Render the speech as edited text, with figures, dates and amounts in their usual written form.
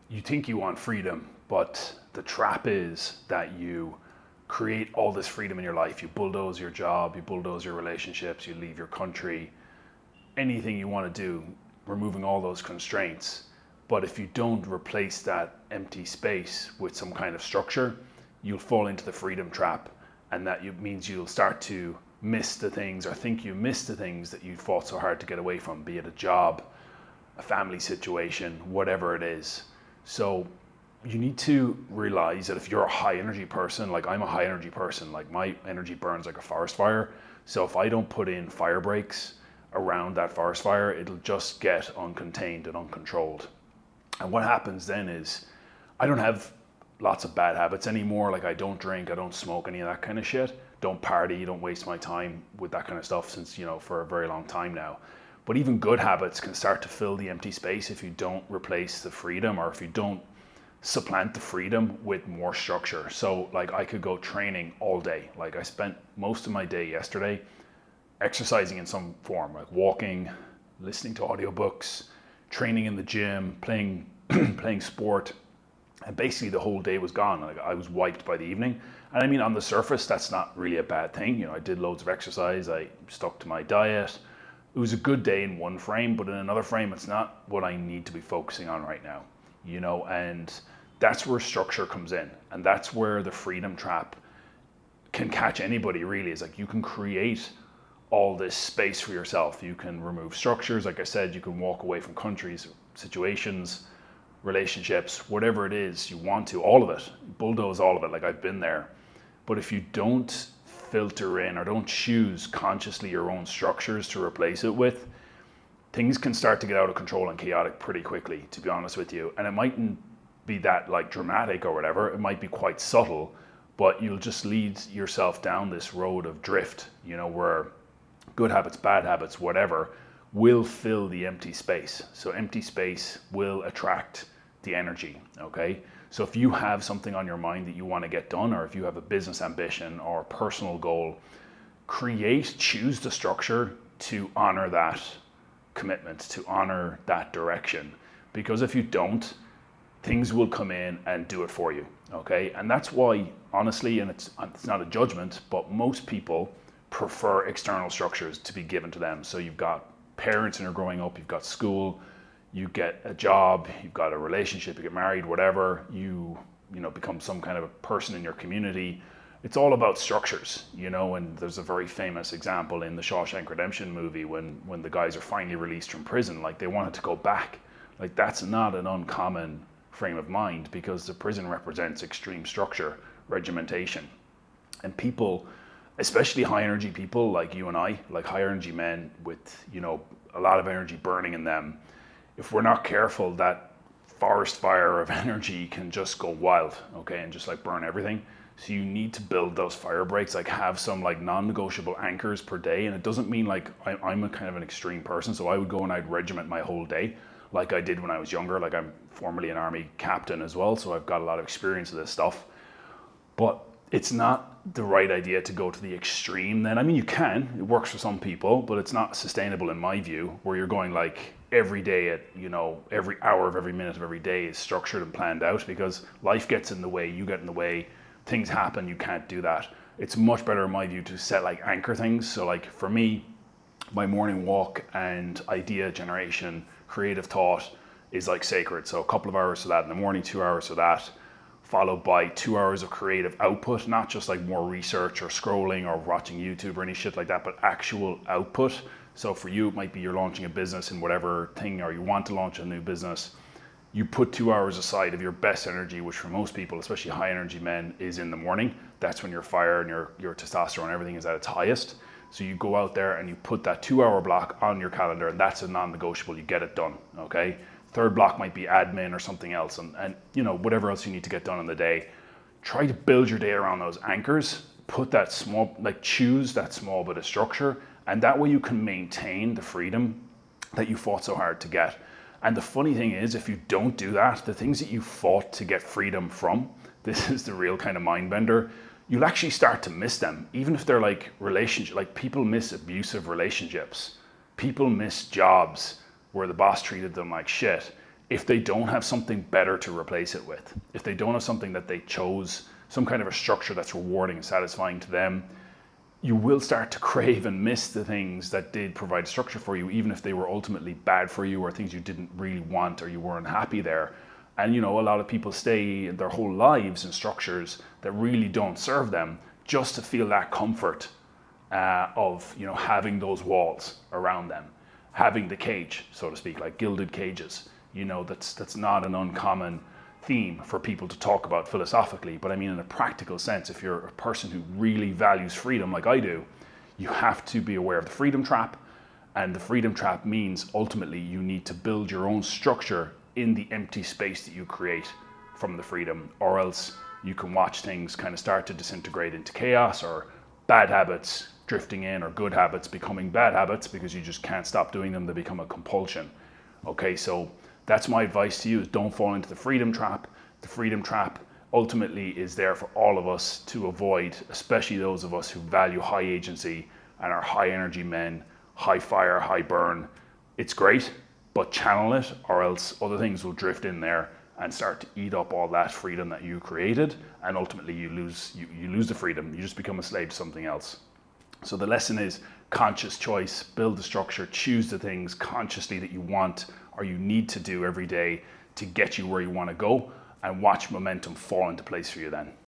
you think you want freedom, but the trap is that you create all this freedom in your life. You bulldoze your job, you bulldoze your relationships, you leave your country, anything you want to do, removing all those constraints. But if you don't replace that empty space with some kind of structure, you'll fall into the freedom trap. And that means you'll start to miss the things, or think you miss the things that you fought so hard to get away from, be it a job, a family situation, whatever it is. So you need to realize that if you're a high energy person, like I'm a high energy person, like my energy burns like a forest fire. So if I don't put in fire breaks around that forest fire, it'll just get uncontained and uncontrolled. And what happens then is I don't have lots of bad habits anymore. Like I don't drink, I don't smoke, any of that kind of shit. Don't party, don't waste my time with that kind of stuff since, for a very long time now. But even good habits can start to fill the empty space if you don't replace the freedom, or if you don't supplant the freedom with more structure. So like I could go training all day. Like I spent most of my day yesterday exercising in some form, like walking, listening to audiobooks, training in the gym, playing playing sport. And basically the whole day was gone. Like I was wiped by the evening. And I mean, on the surface, that's not really a bad thing. I did loads of exercise. I stuck to my diet. It was a good day in one frame, but in another frame, it's not what I need to be focusing on right now. And that's where structure comes in. And that's where the freedom trap can catch anybody, really. Is like you can create all this space for yourself. You can remove structures. Like I said, you can walk away from countries, situations, relationships, whatever it is you want to, all of it, bulldoze all of it. Like I've been there. But if you don't filter in or don't choose consciously your own structures to replace it with, things can start to get out of control and chaotic pretty quickly, to be honest with you. And it mightn't be that like dramatic or whatever. It might be quite subtle, but you'll just lead yourself down this road of drift, where good habits, bad habits, whatever, will fill the empty space. So empty space will attract the energy, okay? So if you have something on your mind that you want to get done, or if you have a business ambition or a personal goal, choose the structure to honor that commitment, to honor that direction. Because if you don't, things will come in and do it for you, okay? And that's why, honestly, and it's not a judgment, but most people prefer external structures to be given to them. So you've got parents and you're growing up, you've got school, you get a job, you've got a relationship, you get married, whatever, you become some kind of a person in your community. It's all about structures, and there's a very famous example in the Shawshank Redemption movie when the guys are finally released from prison, like they wanted to go back. Like that's not an uncommon frame of mind, because the prison represents extreme structure, regimentation. And people, especially high energy people like you and I, like high energy men with, a lot of energy burning in them, if we're not careful, that forest fire of energy can just go wild, okay, and just like burn everything. So you need to build those fire breaks, like have some like non-negotiable anchors per day. And it doesn't mean like I'm a kind of an extreme person, so I would go and I'd regiment my whole day like I did when I was younger. Like I'm formerly an army captain as well, so I've got a lot of experience with this stuff. But it's not the right idea to go to the extreme then. I mean, you can, it works for some people, but it's not sustainable in my view, where you're going like every day at, every hour of every minute of every day is structured and planned out, because life gets in the way, you get in the way, things happen, you can't do that. It's much better in my view to set like anchor things. So like for me, my morning walk and idea generation, creative thought is like sacred. So a couple of hours for that in the morning, 2 hours for that, followed by 2 hours of creative output, not just like more research or scrolling or watching YouTube or any shit like that, but actual output. So for you, it might be you're launching a business in whatever thing, or you want to launch a new business. You put 2 hours aside of your best energy, which for most people, especially high energy men, is in the morning. That's when your fire and your testosterone, everything is at its highest. So you go out there and you put that 2 hour block on your calendar, and that's a non-negotiable. You get it done, okay? Third block might be admin or something else, and whatever else you need to get done in the day. Try to build your day around those anchors. Put that small, choose that small bit of structure, and that way you can maintain the freedom that you fought so hard to get. And the funny thing is, if you don't do that, the things that you fought to get freedom from, this is the real kind of mind bender, you'll actually start to miss them, even if they're like relationship. Like people miss abusive relationships, people miss jobs where the boss treated them like shit. if they don't have something better to replace it with, if they don't have something that they chose, some kind of a structure that's rewarding and satisfying to them, you will start to crave and miss the things that did provide structure for you, even if they were ultimately bad for you or things you didn't really want or you weren't happy there. And a lot of people stay their whole lives in structures that really don't serve them just to feel that comfort of having those walls around them, having the cage, so to speak, like gilded cages. That's not an uncommon theme for people to talk about philosophically, but I mean in a practical sense. If you're a person who really values freedom like I do, you have to be aware of the freedom trap. And the freedom trap means ultimately you need to build your own structure in the empty space that you create from the freedom, or else you can watch things kind of start to disintegrate into chaos, or bad habits drifting in, or good habits becoming bad habits because you just can't stop doing them. They become a compulsion. Okay, so that's my advice to you, is don't fall into the freedom trap. The freedom trap ultimately is there for all of us to avoid, especially those of us who value high agency and are high energy men, high fire, high burn. It's great, but channel it, or else other things will drift in there and start to eat up all that freedom that you created, and ultimately you lose the freedom. You just become a slave to something else. So the lesson is conscious choice. Build the structure, choose the things consciously that you want or you need to do every day to get you where you want to go, and watch momentum fall into place for you then.